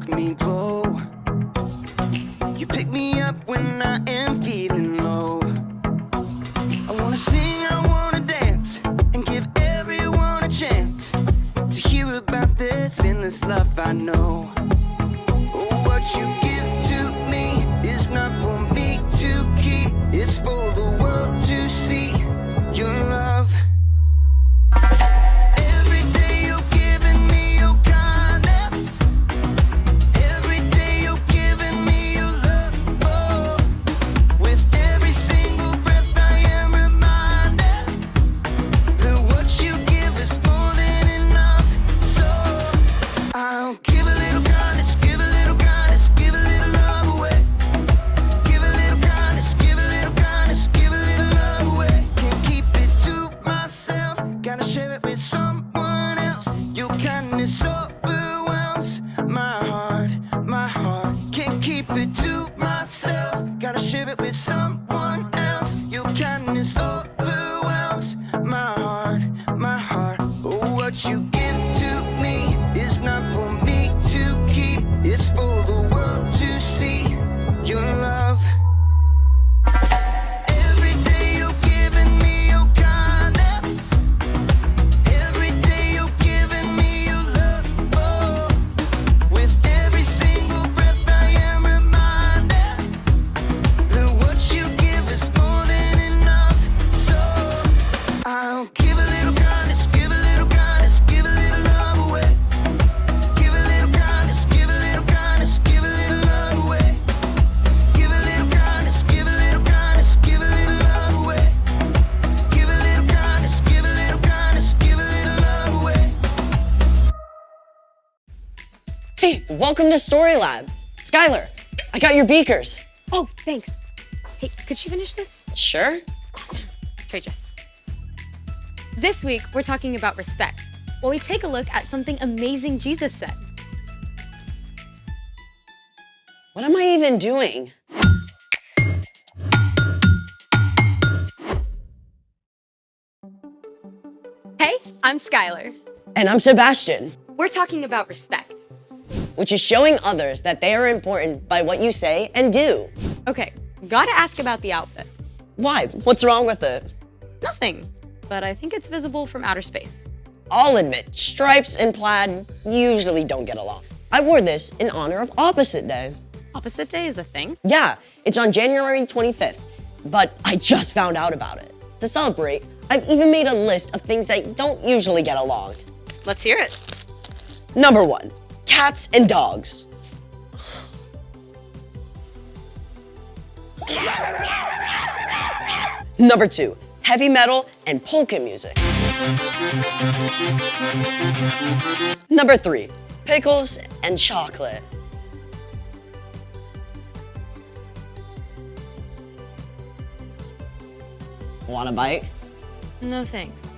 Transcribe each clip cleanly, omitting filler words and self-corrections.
make me glow. You pick me up when I am feeling low. I wanna sing, I wanna dance, and give everyone a chance to hear about this endless love I know. What you give to me is not for me to keep, it's for the world to see your love. Every day you're giving me your kindness. Every day you're giving me your love. Oh, with every single breath I am reminded that what you give is more than enough. So I'll give a little kindness, give a little kindness, give a little love away. Give a little kindness, give a little kindness, give a little love away. Can't keep it to myself, gotta share it with someone else. Your kindness overwhelms my heart, my heart. Can't keep it to myself, gotta share it with someone else. Your kindness overwhelms my heart, my heart. Oh, what you give to me is not for me to keep, it's for the world to see your love. Every day you're giving me your kindness. Every day you're giving me your love. Oh, with every single breath I am reminded that what you give is more than enough. So I'll give a little kindness, give a little kindness, give a little love away. Give a little kindness, give a little kindness, give a little love away. Give a little kindness, give a little kindness, give a little love away. Give a little kindness, give a little kindness, give a little love away. Hey, welcome to Story Lab. Skylar, I got your beakers. Oh, thanks. Hey, could you finish this? Sure? Awesome. Trade you. This week, we're talking about respect, while we take a look at something amazing Jesus said. What am I even doing? Hey, I'm Skylar. And I'm Sebastian, We're talking about respect. which is showing others that they are important by what you say and do. Okay, gotta ask about the outfit. Why? What's wrong with it? Nothing, but I think it's visible from outer space. I'll admit, stripes and plaid usually don't get along. I wore this in honor of Opposite Day. Opposite Day is a thing? Yeah, it's on January 25th, but I just found out about it. To celebrate, I've even made a list of things that don't usually get along. Let's hear it. Number 1, cats and dogs. Number 2, heavy metal and polka music. Number 3, pickles and chocolate. Want a bite? No thanks.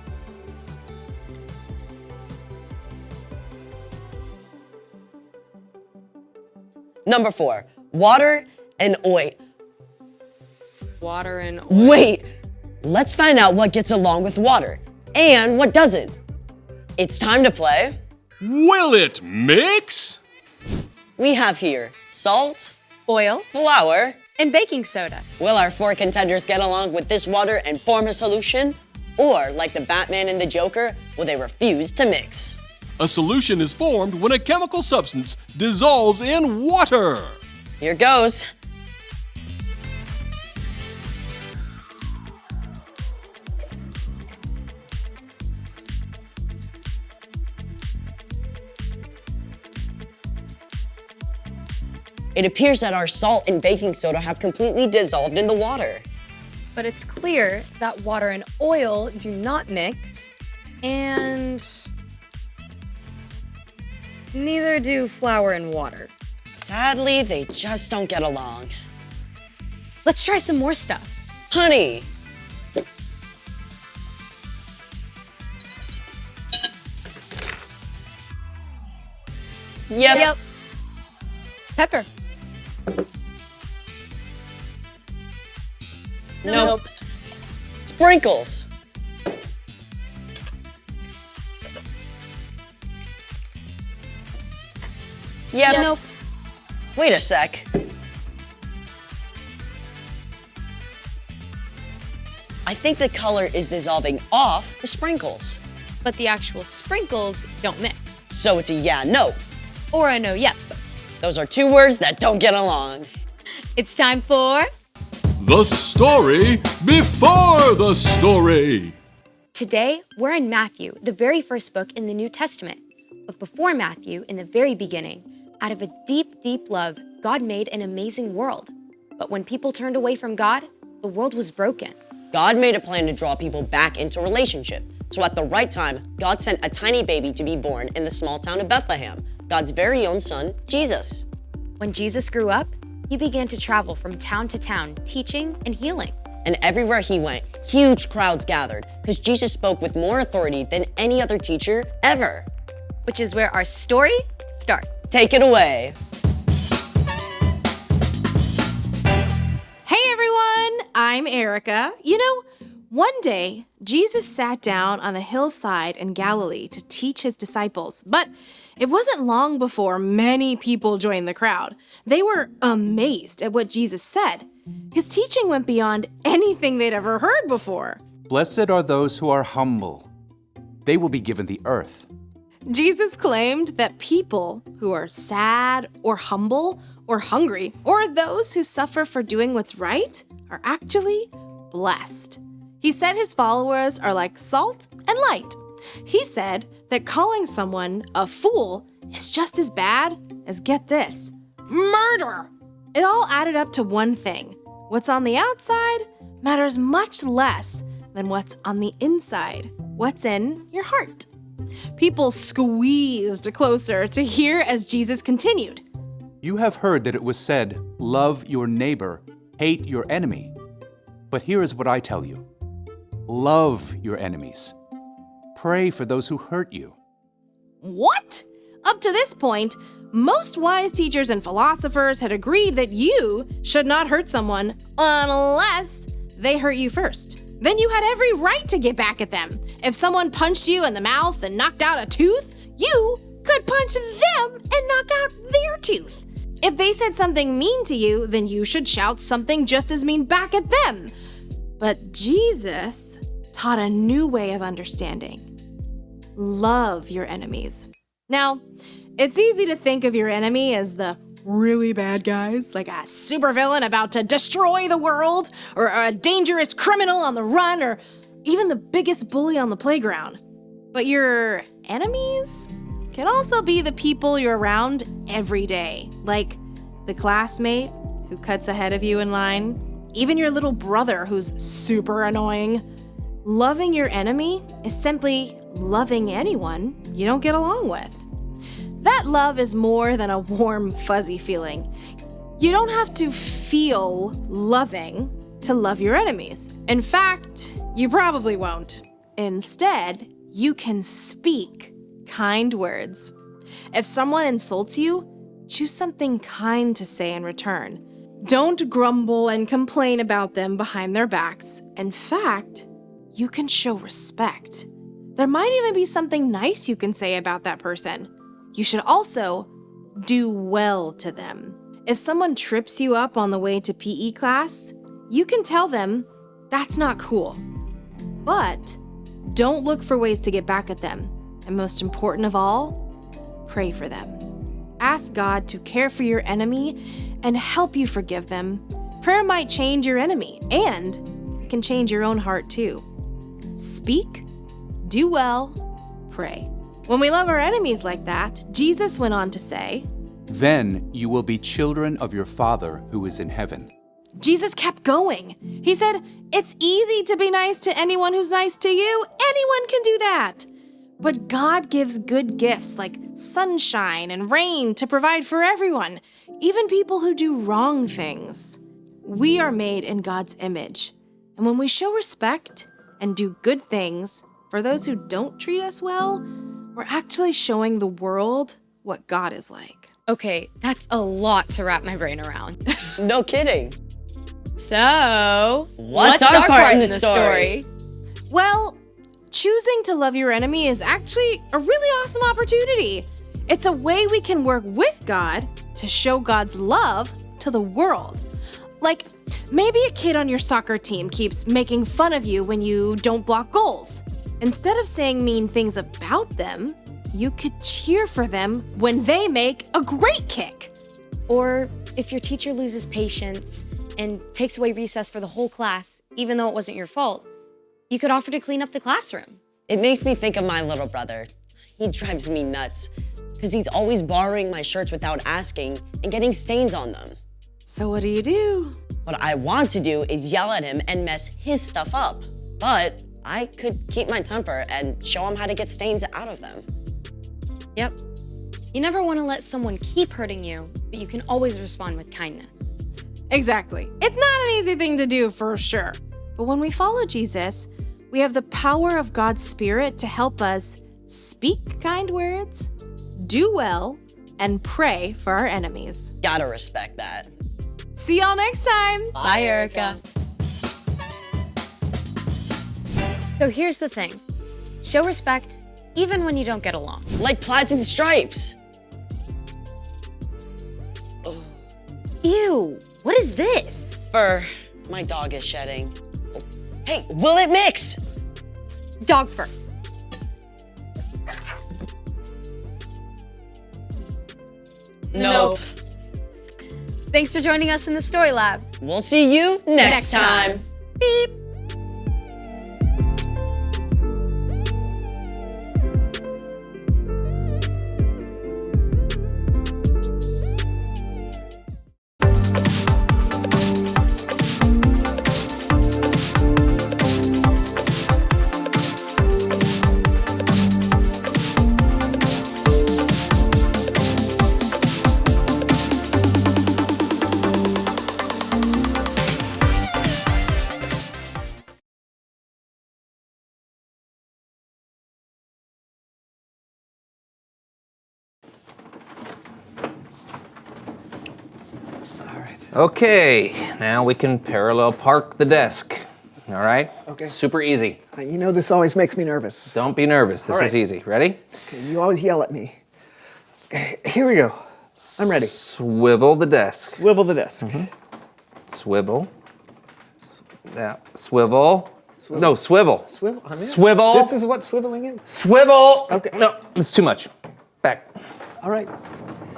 Number 4, water and oil. Water and oil. Wait, let's find out what gets along with water and what doesn't. It's time to play. Will it mix? We have here salt, Oil flour. and baking soda. Will our 4 contenders get along with this water and form a solution? Or, like the Batman and the Joker, will they refuse to mix? A solution is formed when a chemical substance dissolves in water. Here goes. It appears that our salt and baking soda have completely dissolved in the water. But it's clear that water and oil do not mix, and neither do flour and water. Sadly, they just don't get along. Let's try some more stuff. Honey. Yep. Pepper. Nope. Sprinkles. Yep. Nope. Wait a sec. I think the color is dissolving off the sprinkles. But the actual sprinkles don't mix. So it's a yeah, no. Or a no, yep. Those are two words that don't get along. It's time for... The story before the story. Today, we're in Matthew, the very first book in the New Testament. But before Matthew, in the very beginning, out of a deep, deep love, God made an amazing world. But when people turned away from God, the world was broken. God made a plan to draw people back into relationship. So at the right time, God sent a tiny baby to be born in the small town of Bethlehem, God's very own son, Jesus. When Jesus grew up, he began to travel from town to town, teaching and healing. And everywhere he went, huge crowds gathered because Jesus spoke with more authority than any other teacher ever. Which is where our story starts. Take it away. Hey everyone, I'm Erica. You know, one day, Jesus sat down on a hillside in Galilee to teach his disciples, but it wasn't long before many people joined the crowd. They were amazed at what Jesus said. His teaching went beyond anything they'd ever heard before. Blessed are those who are humble. They will be given the earth. Jesus claimed that people who are sad or humble or hungry, or those who suffer for doing what's right, are actually blessed. He said his followers are like salt and light. He said that calling someone a fool is just as bad as, get this, murder. It all added up to one thing. What's on the outside matters much less than what's on the inside, what's in your heart. People squeezed closer to hear as Jesus continued. You have heard that it was said, love your neighbor, hate your enemy. But here is what I tell you. Love your enemies. Pray for those who hurt you. What? Up to this point, most wise teachers and philosophers had agreed that you should not hurt someone unless they hurt you first. Then you had every right to get back at them. If someone punched you in the mouth and knocked out a tooth, you could punch them and knock out their tooth. If they said something mean to you, then you should shout something just as mean back at them. But Jesus taught a new way of understanding. Love your enemies. Now, it's easy to think of your enemy as the really bad guys, like a supervillain about to destroy the world, or a dangerous criminal on the run, or even the biggest bully on the playground. But your enemies can also be the people you're around every day, like the classmate who cuts ahead of you in line, even your little brother who's super annoying. Loving your enemy is simply loving anyone you don't get along with. That love is more than a warm, fuzzy feeling. You don't have to feel loving to love your enemies. In fact, you probably won't. Instead, you can speak kind words. If someone insults you, choose something kind to say in return. Don't grumble and complain about them behind their backs. In fact, you can show respect. There might even be something nice you can say about that person. You should also do well to them. If someone trips you up on the way to PE class, you can tell them that's not cool. But don't look for ways to get back at them. And most important of all, pray for them. Ask God to care for your enemy and help you forgive them. Prayer might change your enemy, and it can change your own heart too. Speak, do well, pray. When we love our enemies like that, Jesus went on to say, Then you will be children of your Father who is in heaven. Jesus kept going. He said, it's easy to be nice to anyone who's nice to you. Anyone can do that. But God gives good gifts like sunshine and rain to provide for everyone, even people who do wrong things. We are made in God's image. And when we show respect and do good things for those who don't treat us well, we're actually showing the world what God is like. Okay, that's a lot to wrap my brain around. No kidding. So, What's our part in the story? Well, choosing to love your enemy is actually a really awesome opportunity. It's a way we can work with God to show God's love to the world. Like, maybe a kid on your soccer team keeps making fun of you when you don't block goals. Instead of saying mean things about them, you could cheer for them when they make a great kick. Or if your teacher loses patience and takes away recess for the whole class, even though it wasn't your fault, you could offer to clean up the classroom. It makes me think of my little brother. He drives me nuts because he's always borrowing my shirts without asking and getting stains on them. So what do you do? What I want to do is yell at him and mess his stuff up. But I could keep my temper and show him how to get stains out of them. Yep. You never want to let someone keep hurting you, but you can always respond with kindness. Exactly. It's not an easy thing to do for sure. But when we follow Jesus, we have the power of God's Spirit to help us speak kind words, do well, and pray for our enemies. Gotta respect that. See y'all next time. Bye, Erica. So here's the thing. Show respect even when you don't get along. Like plaids and stripes. Ew, what is this? Fur. My dog is shedding. Oh, hey, will it mix? Dog fur. Nope. Thanks for joining us in the Story Lab. We'll see you next Next time. time. Beep. Okay, now we can parallel park the desk. All right? Okay. Super easy. You know this always makes me nervous. Don't be nervous. This All is right. easy. Ready? Okay, you always yell at me. Okay, here we go. I'm ready. Swivel the desk. Swivel the desk. Swivel. Yeah. Swivel. No, swivel. Swivel. I'm in. Swivel. This is what swiveling is. Swivel. Okay. No, it's too much. Back. All right.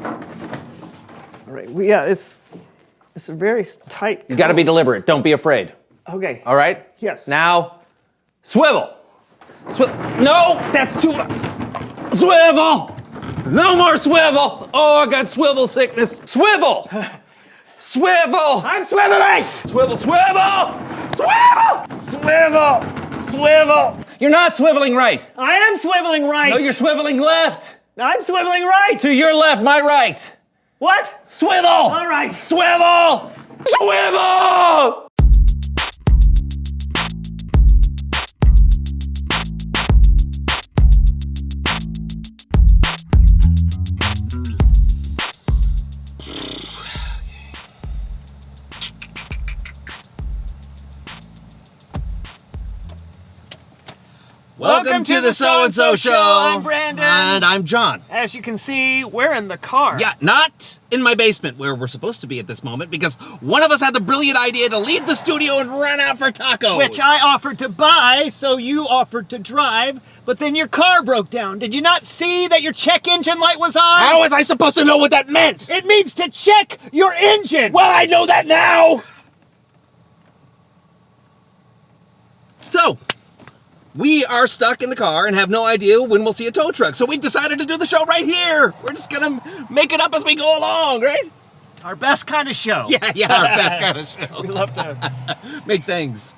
All right. Yeah, it's a very tight. You got to be deliberate. Don't be afraid. Okay. All right? Yes. Now, swivel. No, that's too much. Swivel. No more swivel. Oh, I got swivel sickness. Swivel. Swivel. I'm swiveling. Swivel, swivel. Swivel. Swivel. Swivel. You're not swiveling right. I am swiveling right. No, you're swiveling left. I'm swiveling right. To your left, my right. What? Swivel. All right. Swivel. Swivel. Welcome to the So-and-So Show. I'm Brandon. And I'm John. As you can see, we're in the car. Yeah, not in my basement where we're supposed to be at this moment because one of us had the brilliant idea to leave the studio and run out for tacos. Which I offered to buy, so you offered to drive, but then your car broke down. Did you not see that your check engine light was on? How was I supposed to know what that meant? It means to check your engine. Well, I know that now. So, we are stuck in the car and have no idea when we'll see a tow truck. So we decided to do the show right here. We're just gonna make it up as we go along, right? Our best kind of show. Yeah, our best kind of show. We love to. Make things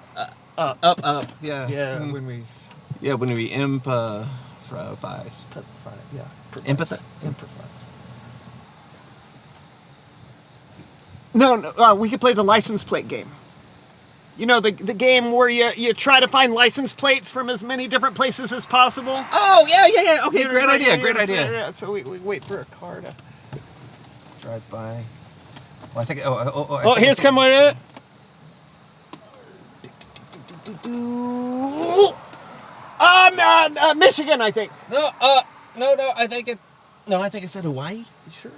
up. Yeah. Yeah, when we. Yeah, when we improvise. Yeah. Empathize. Improvise. No, we could play the license plate game. You know, the game where you try to find license plates from as many different places as possible? Oh, yeah. Okay, You know, great idea. yeah, So we wait for a car to Drive by. Well, I think. I Oh, think here's it's- come with it. Michigan, I think. No, I think it. No, I think it said Hawaii. You sure?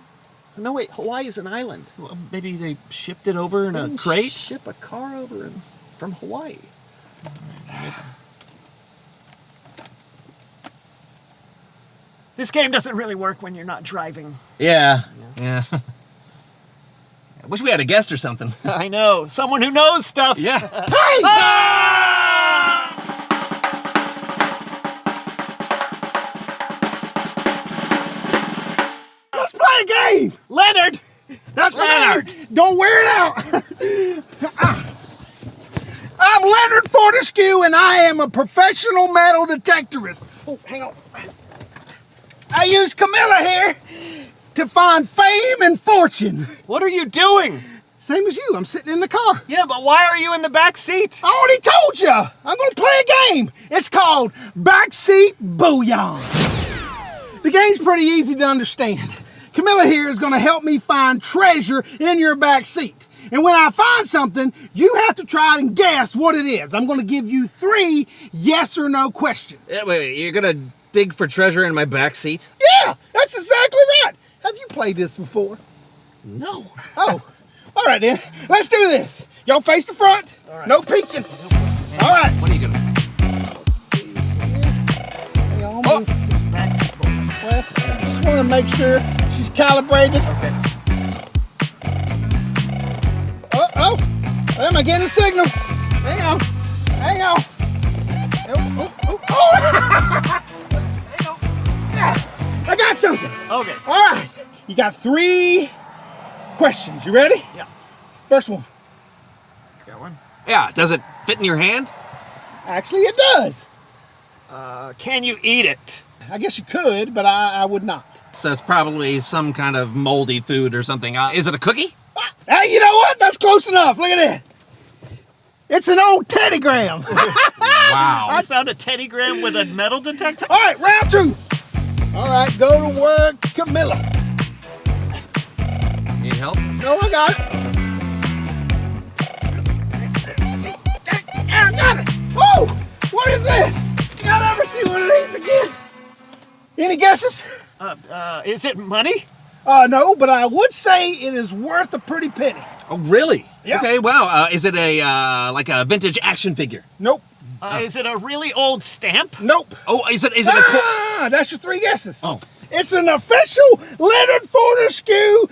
No, wait, Hawaii is an island. Well, maybe they shipped it over in a Didn't crate? Ship a car over from Hawaii. This game doesn't really work when you're not driving. Yeah. I wish we had a guest or something. I know. Someone who knows stuff. Yeah. Hey! Let's play a game! Leonard! That's Leonard! Leonard! Don't wear it out! I'm Leonard Fortescue, and I am a professional metal detectorist. Oh, hang on. I use Camilla here to find fame and fortune. What are you doing? Same as you, I'm sitting in the car. Yeah, but why are you in the back seat? I already told you, I'm gonna play a game. It's called Backseat Booyah. The game's pretty easy to understand. Camilla here is gonna help me find treasure in your back seat. And when I find something, you have to try and guess what it is. I'm gonna give you 3 yes or no questions. Wait, you're gonna dig for treasure in my back seat? Yeah, that's exactly right. Have you played this before? No. Oh, all right then. Let's do this. Y'all face the front. Right. No peeking. All right. What are you gonna Oh. Well, I just want to make sure she's calibrated. Okay. Oh, am I getting a signal? Hang on. Oh. I got something. Okay. All right. You got 3 questions. You ready? Yeah. First one. Got one. Yeah, does it fit in your hand? Actually, it does. Can you eat it? I guess you could, but I would not. So it's probably some kind of moldy food or something. Is it a cookie? Hey, you know what? That's close enough. Look at that. It's an old teddygram. Wow. I found a teddygram with a metal detector. All right, round 2. All right, go to work, Camilla. Need help? No, I got it. I got it. Oh, what is this? You gotta ever see one of these again? Any guesses? Is it money? No, but I would say it is worth a pretty penny. Oh, really? Yeah. Okay, wow. Is it a like a vintage action figure? Nope. Is it a really old stamp? Nope. Oh, is it a That's your 3 guesses. Oh. It's an official Leonard Fortescue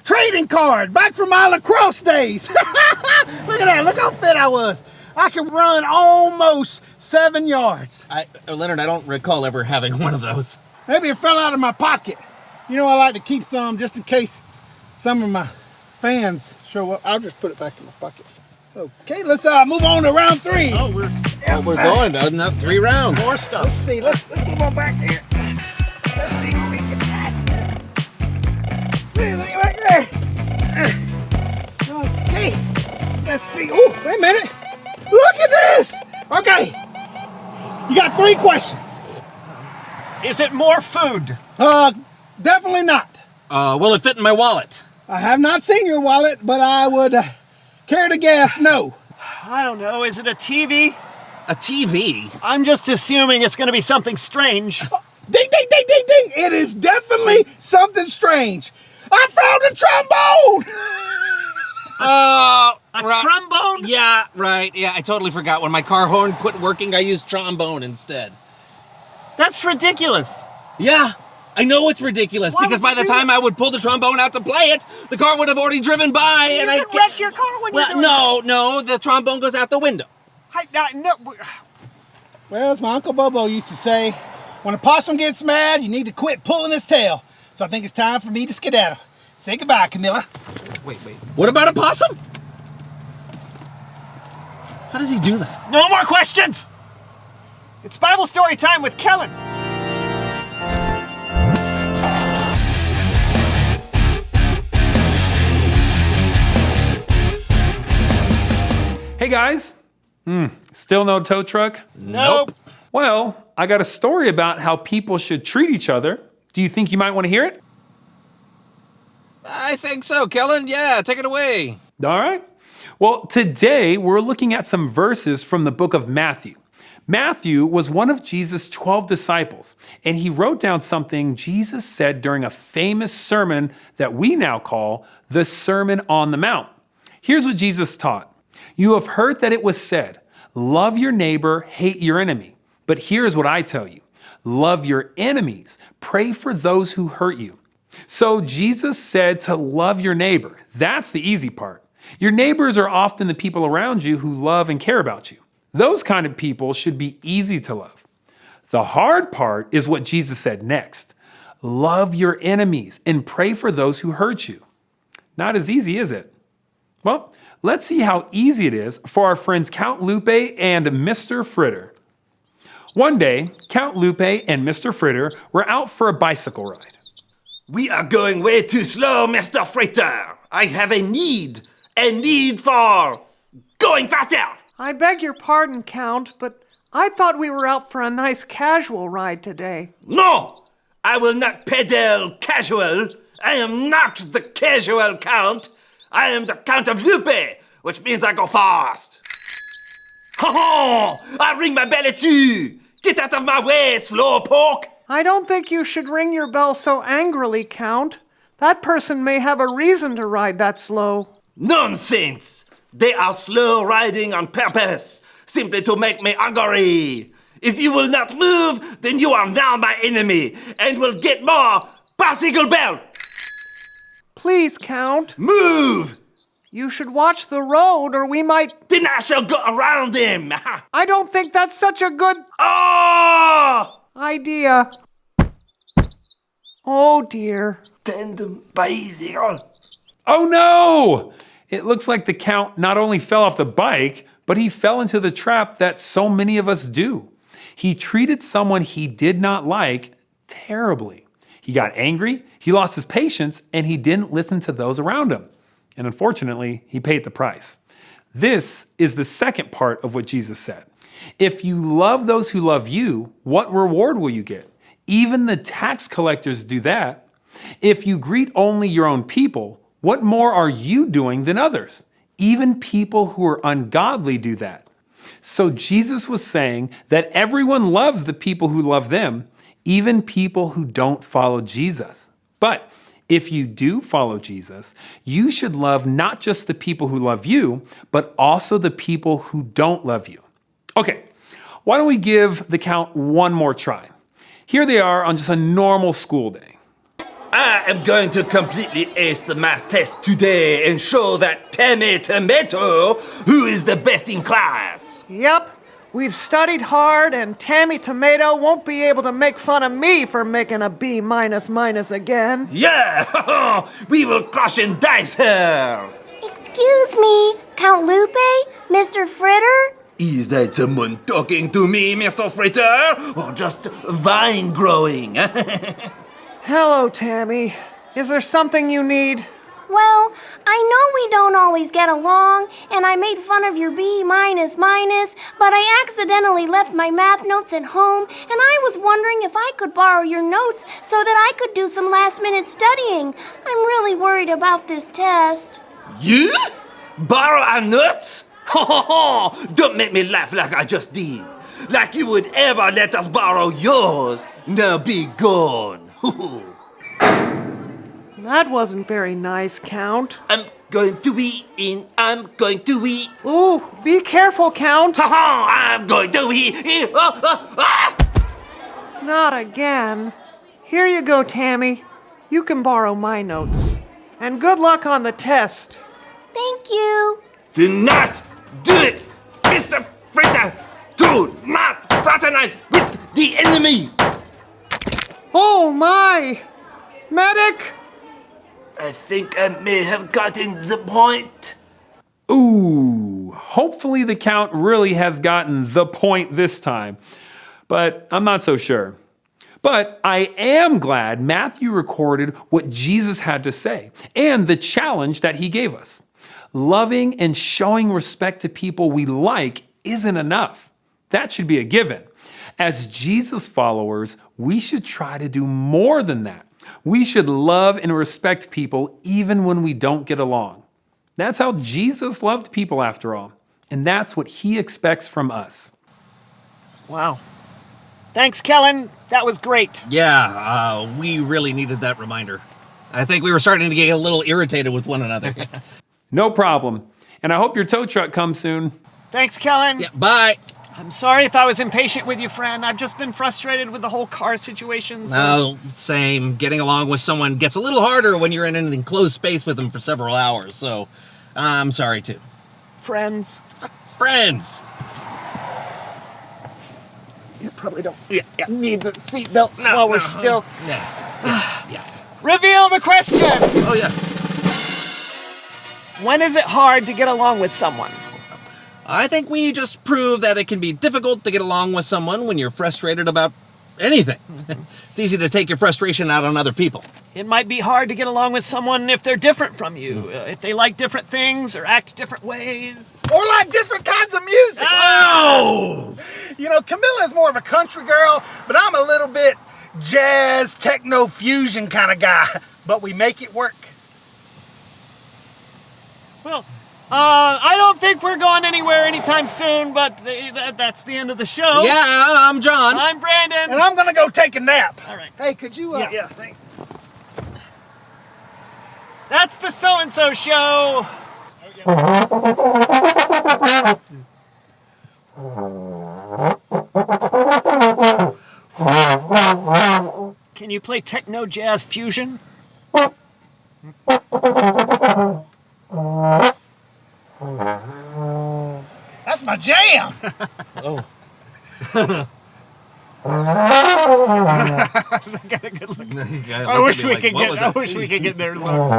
trading card back from my lacrosse days. Look at that. Look how fit I was. I can run almost 7 yards. Leonard, I don't recall ever having one of those. Maybe it fell out of my pocket. You know, I like to keep some just in case some of my fans show up. I'll just put it back in my pocket. Okay, let's move on to round 3. Oh, we're We're going, doesn't it? 3 rounds. more stuff. Let's see. Let's move on back here. Let's see what we can find. Look back there. Okay. Let's see. Oh, wait a minute. Look at this. Okay. You got 3 questions. Is it more food? Definitely not. Will it fit in my wallet? I have not seen your wallet, but I would care to guess no. I don't know. Is it a TV? A TV? I'm just assuming it's going to be something strange. Ding, ding, ding, ding, ding. It is definitely something strange. I found a trombone. A trombone? Yeah, right. Yeah, I totally forgot. When my car horn quit working, I used trombone instead. That's ridiculous. Yeah, I know it's ridiculous Why because would by the you do time I would pull the trombone out to play it, the car would have already driven by, You and could wreck your car when you're doing no, the trombone goes out the window. No. Well, as my Uncle Bobo used to say, when a possum gets mad, you need to quit pulling his tail. So I think it's time for me to skedaddle. Say goodbye, Camilla. Wait. What about a possum? How does he do that? No more questions. It's Bible story time with Kellen. Hey guys. Still no tow truck? Nope. Well, I got a story about how people should treat each other. Do you think you might want to hear it? I think so, Kellen. Yeah, take it away. All right. Well, today we're looking at some verses from the book of Matthew. Matthew was one of Jesus' 12 disciples, and he wrote down something Jesus said during a famous sermon that we now call the Sermon on the Mount. Here's what Jesus taught. You have heard that it was said, love your neighbor, hate your enemy. But here's what I tell you. Love your enemies. Pray for those who hurt you. So Jesus said to love your neighbor. That's the easy part. Your neighbors are often the people around you who love and care about you. Those kind of people should be easy to love. The hard part is what Jesus said next. Love your enemies and pray for those who hurt you. Not as easy, is it? Well, let's see how easy it is for our friends Count Lupe and Mr. Fritter. One day, Count Lupe and Mr. Fritter were out for a bicycle ride. We are going way too slow, Mr. Fritter. I have a need for going faster. I beg your pardon, Count, but I thought we were out for a nice casual ride today. No, I will not pedal casual. I am not the casual Count. I am the Count of Lupe, which means I go fast. Ha ha! I ring my bell at you. Get out of my way, slowpoke. I don't think you should ring your bell so angrily, Count. That person may have a reason to ride that slow. Nonsense! They are slow riding on purpose, simply to make me angry. If you will not move, then you are now my enemy, and will get more bicycle bell. Please, Count. Move! You should watch the road, or we might... Then I shall go around him. I don't think that's such a good... idea. Oh, dear. Tandem bicycle. Oh no! It looks like the Count not only fell off the bike, but he fell into the trap that so many of us do. He treated someone he did not like terribly. He got angry, he lost his patience, and he didn't listen to those around him. And unfortunately, he paid the price. This is the second part of what Jesus said. If you love those who love you, what reward will you get? Even the tax collectors do that. If you greet only your own people, what more are you doing than others? Even people who are ungodly do that. So Jesus was saying that everyone loves the people who love them, even people who don't follow Jesus. But if you do follow Jesus, you should love not just the people who love you, but also the people who don't love you. Okay, why don't we give the Count one more try? Here they are on just a normal school day. I am going to completely ace the math test today and show that Tammy Tomato who is the best in class. Yep, we've studied hard, and Tammy Tomato won't be able to make fun of me for making a B minus again. Yeah, we will crush and dice her. Excuse me, Count Lupe? Mr. Fritter? Is that someone talking to me, Mr. Fritter? Or just vine growing? Hello, Tammy. Is there something you need? Well, I know we don't always get along, and I made fun of your B minus, but I accidentally left my math notes at home, and I was wondering if I could borrow your notes so that I could do some last-minute studying. I'm really worried about this test. You? Borrow our notes? Don't make me laugh like I just did. Like you would ever let us borrow yours. Now be gone. That wasn't very nice, Count. I'm going to eat and I'm going to eat. Ooh, be careful, Count. I'm going to eat. Not again. Here you go, Tammy. You can borrow my notes. And good luck on the test. Thank you. Do not do it, Mr. Fritter. Do not fraternize with the enemy. Oh, my. Medic! I think I may have gotten the point. Ooh, hopefully the Count really has gotten the point this time, but I'm not so sure. But I am glad Matthew recorded what Jesus had to say and the challenge that he gave us. Loving and showing respect to people we like isn't enough. That should be a given. As Jesus followers, we should try to do more than that. We should love and respect people even when we don't get along. That's how Jesus loved people after all. And that's what he expects from us. Wow. Thanks, Kellen. That was great. Yeah, we really needed that reminder. I think we were starting to get a little irritated with one another. No problem. And I hope your tow truck comes soon. Thanks, Kellen. Yeah, bye. I'm sorry if I was impatient with you, friend. I've just been frustrated with the whole car situation. So. No, same. Getting along with someone gets a little harder when you're in an enclosed space with them for several hours, so I'm sorry too. Friends. Friends! You probably don't need the seatbelts while we're still... Yeah. Reveal the question! Oh, yeah. When is it hard to get along with someone? I think we just proved that it can be difficult to get along with someone when you're frustrated about anything. It's easy to take your frustration out on other people. It might be hard to get along with someone if they're different from you, if they like different things or act different ways. Or like different kinds of music. Oh! You know, Camilla's more of a country girl, but I'm a little bit jazz, techno, fusion kind of guy. But we make it work. Well, I don't think we're going anywhere anytime soon, but that's the end of the show. Yeah, I'm John. I'm Brandon. And I'm going to go take a nap. All right. Hey, could you... Yeah. That's the So-and-So Show. Can you play techno jazz fusion? That's my jam. Oh. Got a good look. I wish we could get their looks.